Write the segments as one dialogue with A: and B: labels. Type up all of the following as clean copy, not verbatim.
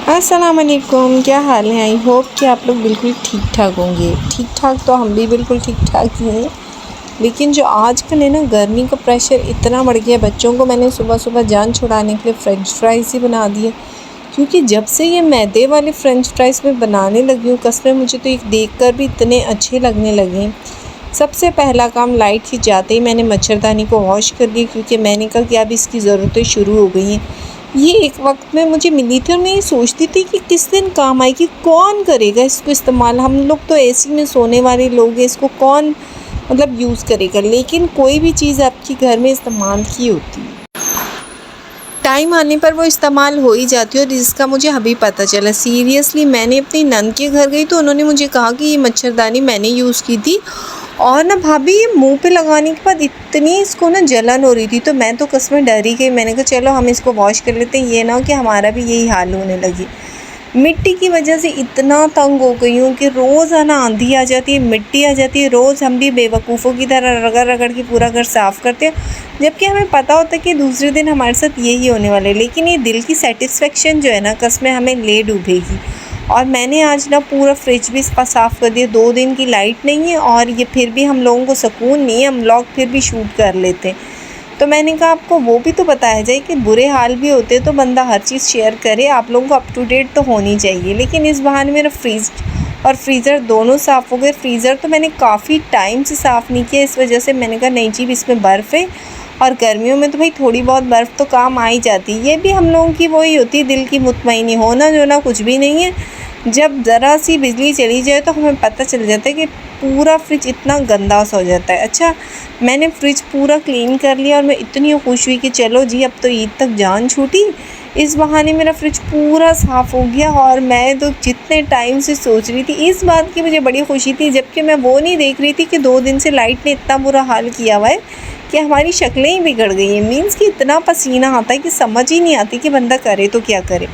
A: अस्सलाम वालेकुम, क्या हाल है। आई होप कि आप लोग बिल्कुल ठीक ठाक होंगे। ठीक ठाक तो हम भी बिल्कुल ठीक ठाक ही हैं, लेकिन जो आजकल है ना, गर्मी का प्रेशर इतना बढ़ गया। बच्चों को मैंने सुबह सुबह जान छुड़ाने के लिए फ़्रेंच फ्राइज़ ही बना दिए, क्योंकि जब से ये मैदे वाले फ़्रेंच फ्राइज़ मैं बनाने लगी हूँ, कसम मुझे तो एक देखकर भी इतने अच्छे लगने लगे हैं। सबसे पहला काम, लाइट ही जाते ही मैंने मच्छरदानी को वॉश कर दिया, क्योंकि मैंने कहा कि अब इसकी ज़रूरतें शुरू हो गई हैं। ये एक वक्त में मुझे मिली थी और मैं ये सोचती थी कि किस दिन काम आएगी, कौन करेगा इसको इस्तेमाल। हम लोग तो एसी में सोने वाले लोग हैं, इसको कौन मतलब यूज़ करेगा। लेकिन कोई भी चीज़ आपके घर में इस्तेमाल की होती है, टाइम आने पर वो इस्तेमाल हो ही जाती है। और इसका मुझे अभी पता चला। सीरियसली, मैंने अपनी नंद के घर गई तो उन्होंने मुझे कहा कि ये मच्छरदानी मैंने यूज़ की थी, और ना भाभी, ये मुंह पे लगाने के बाद इतनी इसको ना जलन हो रही थी, तो मैं तो कसम डर ही गई। मैंने कहा चलो हम इसको वॉश कर लेते हैं, ये ना हो कि हमारा भी यही हाल होने लगी। मिट्टी की वजह से इतना तंग हो गई हूँ कि रोज़ आना आंधी आ जाती है, मिट्टी आ जाती है, रोज़ हम भी बेवकूफ़ों की तरह रगड़ रगड़ के पूरा घर साफ़ करते हैं, जबकि हमें पता होता है कि दूसरे दिन हमारे साथ यही होने वाला है। लेकिन ये दिल की सेटिस्फेक्शन जो है ना, कसमें हमें ले डूबेगी। और मैंने आज ना पूरा फ्रिज भी इसका साफ़ कर दिया। 2 दिन की लाइट नहीं है और ये फिर भी हम लोगों को सुकून नहीं है, हम व्लॉग फिर भी शूट कर लेते हैं। तो मैंने कहा आपको वो भी तो बताया जाए कि बुरे हाल भी होते हैं, तो बंदा हर चीज़ शेयर करे। आप लोगों को अप टू डेट तो होनी चाहिए। लेकिन इस बहाने मेरा फ्रिज और फ्रीज़र दोनों साफ़ हो गए। फ्रीज़र तो मैंने काफ़ी टाइम से साफ़ नहीं किया, इस वजह से मैंने कहा नहीं जी, इसमें बर्फ़ है, और गर्मियों में तो भाई थोड़ी बहुत बर्फ़ तो काम आ ही जाती है। ये भी हम लोगों की वही होती है, दिल की मुतमईनी होना जो ना कुछ भी नहीं है। जब ज़रा सी बिजली चली जाए तो हमें पता चल जाता है कि पूरा फ्रिज इतना गंदा सा हो जाता है। अच्छा, मैंने फ्रिज पूरा क्लीन कर लिया और मैं इतनी खुश हुई कि चलो जी, अब तो ईद तक जान छूटी। इस बहाने मेरा फ्रिज पूरा साफ़ हो गया। और मैं तो जितने टाइम से सोच रही थी, इस बात की मुझे बड़ी खुशी थी, जबकि मैं वो नहीं देख रही थी कि 2 दिन से लाइट ने इतना बुरा हाल किया हुआ है कि हमारी शक्लें ही बिगड़ गई हैं। मीन्स कि इतना पसीना आता है कि समझ ही नहीं आती कि बंदा करे तो क्या करे।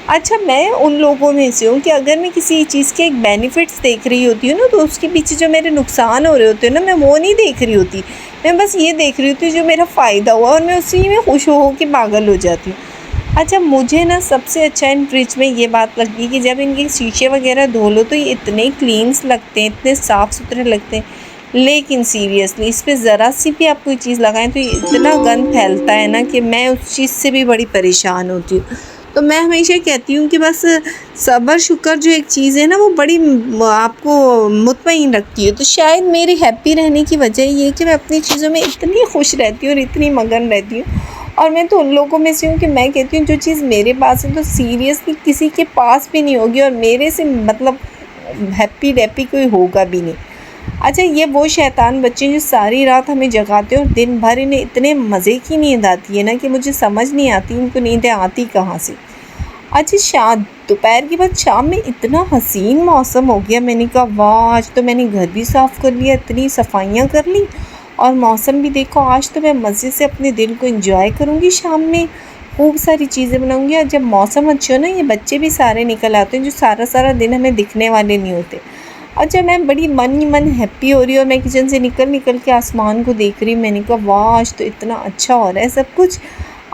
A: अच्छा, मैं उन लोगों में से हूँ कि अगर मैं किसी चीज़ के एक बेनिफिट्स देख रही होती हूँ ना, तो उसके पीछे जो मेरे नुकसान हो रहे होते हैं ना, मैं वो नहीं देख रही होती। मैं बस ये देख रही होती हूँ जो मेरा फ़ायदा हुआ, और मैं उसी में खुश हो के पागल हो जाती हूँ। अच्छा, मुझे ना सबसे अच्छा इन फ्रिज में ये बात लगती है कि जब इनके शीशे वगैरह धो लो तो ये इतने क्लीन्स लगते हैं, इतने साफ़ सुथरे लगते हैं। लेकिन सीरियसली, इस पर ज़रा सी भी आप कोई चीज़ लगाएं तो ये इतना गंद फैलता है ना कि मैं उस चीज़ से भी बड़ी परेशान होती हूँ। तो मैं हमेशा कहती हूँ कि बस सब्र शुक्र जो एक चीज़ है ना, वो बड़ी आपको मुतमईन रखती है। तो शायद मेरे हैप्पी रहने की वजह ये है कि मैं अपनी चीज़ों में इतनी खुश रहती हूँ और इतनी मगन रहती हूँ। और मैं तो उन लोगों में से हूँ कि मैं कहती हूँ जो चीज़ मेरे पास है तो सीरियसली किसी के पास भी नहीं होगी, और मेरे से मतलब हैप्पी डैप्पी कोई होगा भी नहीं। अच्छा, ये वो शैतान बच्चे जो सारी रात हमें जगाते हैं और दिन भर इन्हें इतने मज़े की नींद आती है ना कि मुझे समझ नहीं आती इनको नींदें आती कहाँ से। अच्छा, दोपहर के बाद शाम में इतना हसीन मौसम हो गया। मैंने कहा वाह, आज तो मैंने घर भी साफ़ कर लिया, इतनी सफाइयाँ कर ली, और मौसम भी देखो। आज तो मैं मज़े से अपने दिन को एंजॉय करूँगी, शाम में खूब सारी चीज़ें बनाऊँगी। और जब मौसम अच्छा हो ना, ये बच्चे भी सारे निकल आते हैं जो सारा सारा दिन हमें दिखने वाले नहीं होते। अच्छा, मैं बड़ी मन ही मन हैप्पी हो रही हूँ और मैं किचन से निकल निकल के आसमान को देख रही हूँ। मैंने कहा वाह, आज तो इतना अच्छा हो रहा है सब कुछ।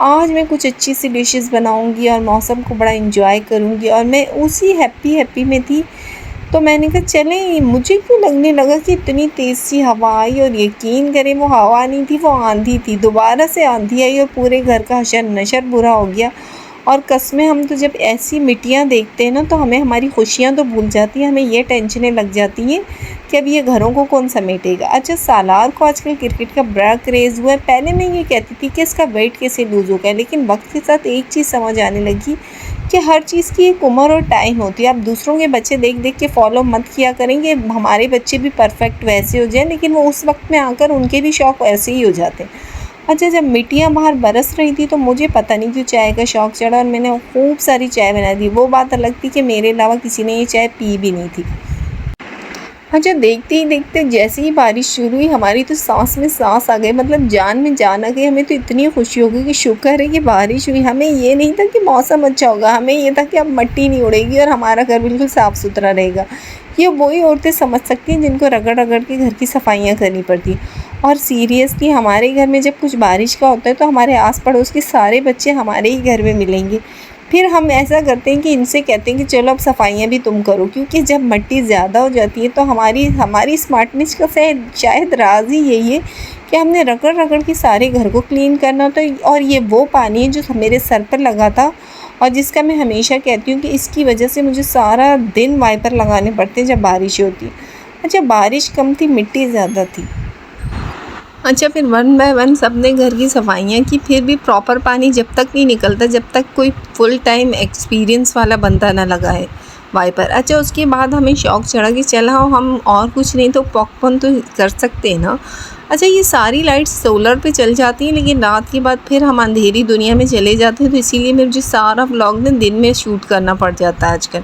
A: आज मैं कुछ अच्छी सी डिशेस बनाऊँगी और मौसम को बड़ा एंजॉय करूँगी, और मैं उसी हैप्पी में थी। तो मैंने कहा चलें, मुझे क्यों लगने लगा कि इतनी तेज़ सी हवा आई, और यकीन करें वो हवा नहीं थी, वो आंधी थी। दोबारा से आंधी आई और पूरे घर का हशर नशर बुरा हो गया। और कसमें, हम तो जब ऐसी मिट्टियाँ देखते हैं ना, तो हमें हमारी खुशियाँ तो भूल जाती हैं, हमें ये टेंशनें लग जाती हैं कि अब ये घरों को कौन समेटेगा। अच्छा, सालार को आजकल क्रिकेट का बड़ा क्रेज़ हुआ है। पहले मैं ये कहती थी कि इसका वेट कैसे लूज़ हो गया, लेकिन वक्त के साथ एक चीज़ समझ आने लगी कि हर चीज़ की एक उम्र और टाइम होती है। आप दूसरों के बच्चे देख देख के फॉलो मत किया करेंगे, हमारे बच्चे भी परफेक्ट वैसे हो जाए, लेकिन वो उस वक्त में आकर उनके भी शौक़ ऐसे ही हो जाते हैं। अच्छा, जब मिट्टियाँ बाहर बरस रही थी तो मुझे पता नहीं क्यों चाय का शौक़ चढ़ा, और मैंने खूब सारी चाय बना दी। वो बात अलग थी कि मेरे अलावा किसी ने ये चाय पी भी नहीं थी। अच्छा, देखते ही देखते जैसे ही बारिश शुरू हुई, हमारी तो सांस में सांस आ गई, मतलब जान में जान आ गई। हमें तो इतनी खुशी हो गई कि शुक्र है कि बारिश हुई। हमें ये नहीं था कि मौसम अच्छा होगा, हमें ये था कि अब मिट्टी नहीं उड़ेगी और हमारा घर बिल्कुल साफ़ सुथरा रहेगा। ये वही औरतें समझ सकती हैं जिनको रगड़ रगड़ के घर की सफाइयाँ करनी पड़ती। और सीरियसली, हमारे घर में जब कुछ बारिश का होता है तो हमारे आस पड़ोस के सारे बच्चे हमारे ही घर में मिलेंगे। फिर हम ऐसा करते हैं कि इनसे कहते हैं कि चलो अब सफाइयाँ भी तुम करो, क्योंकि जब मिट्टी ज़्यादा हो जाती है तो हमारी स्मार्टनेस का शायद राज ही यही है कि हमने रगड़ रगड़ के सारे घर को क्लीन करना होता है। और ये वो पानी है जो मेरे सर पर लगा था और जिसका मैं हमेशा कहती हूँ कि इसकी वजह से मुझे सारा दिन वाइपर लगाने पड़ते हैं जब बारिश होती है। अच्छा, बारिश कम थी, मिट्टी ज़्यादा थी। अच्छा, फिर 1 बाय 1 सबने घर की सफाइयाँ की, फिर भी प्रॉपर पानी जब तक नहीं निकलता जब तक कोई फुल टाइम एक्सपीरियंस वाला बंदा ना लगाए वाइपर। अच्छा, उसके बाद हमें शौक़ चढ़ा कि चलो हम और कुछ नहीं तो पॉपकॉर्न तो कर सकते हैं ना। अच्छा, ये सारी लाइट्स सोलर पे चल जाती हैं, लेकिन रात के बाद फिर हम अंधेरी दुनिया में चले जाते हैं, तो इसीलिए मुझे सारा व्लॉग ना दिन में शूट करना पड़ जाता है आजकल।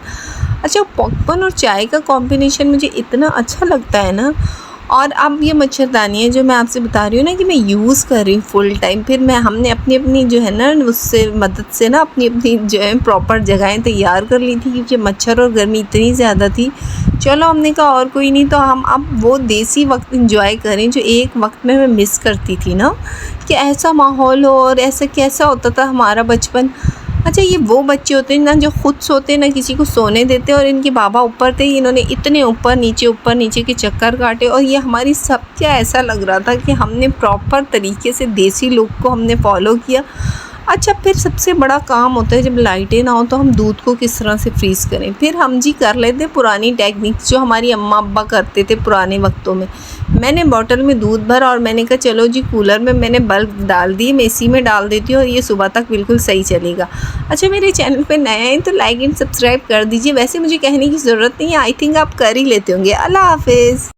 A: अच्छा, पॉपकॉर्न और चाय का कॉम्बिनेशन मुझे इतना अच्छा लगता है ना। और अब ये मच्छरदानी है जो मैं आपसे बता रही हूँ ना कि मैं यूज़ कर रही हूँ फुल टाइम। फिर हमने अपनी जो है ना उससे मदद से ना अपनी जो है प्रॉपर जगहें तैयार कर ली थी, क्योंकि मच्छर और गर्मी इतनी ज़्यादा थी। चलो, हमने कहा और कोई नहीं तो हम अब वो देसी वक्त इंजॉय करें जो एक वक्त में मैं मिस करती थी ना, कि ऐसा माहौल हो और ऐसा कैसा होता था हमारा बचपन। अच्छा, ये वो बच्चे होते हैं ना जो खुद सोते ना किसी को सोने देते, और इनके बाबा ऊपर थे, इन्होंने इतने ऊपर नीचे के चक्कर काटे, और ये हमारी सब क्या ऐसा लग रहा था कि हमने प्रॉपर तरीके से देसी लोग को हमने फॉलो किया। अच्छा, फिर सबसे बड़ा काम होता है जब लाइटें ना हो तो हम दूध को किस तरह से फ्रीज़ करें। फिर हम जी कर लेते पुरानी टेक्निक्स जो हमारी अम्मा अब्बा करते थे पुराने वक्तों में। मैंने बॉटल में दूध भरा और मैंने कहा चलो जी कूलर में मैंने बल्ब डाल दिए, मैं इसी में डाल देती हूँ और ये सुबह तक बिल्कुल सही चलेगा। अच्छा, मेरे चैनल पे नए हैं तो लाइक एंड सब्सक्राइब कर दीजिए। वैसे मुझे कहने की ज़रूरत नहीं है, आई थिंक आप कर ही लेते होंगे। अल्लाह हाफ़िज़।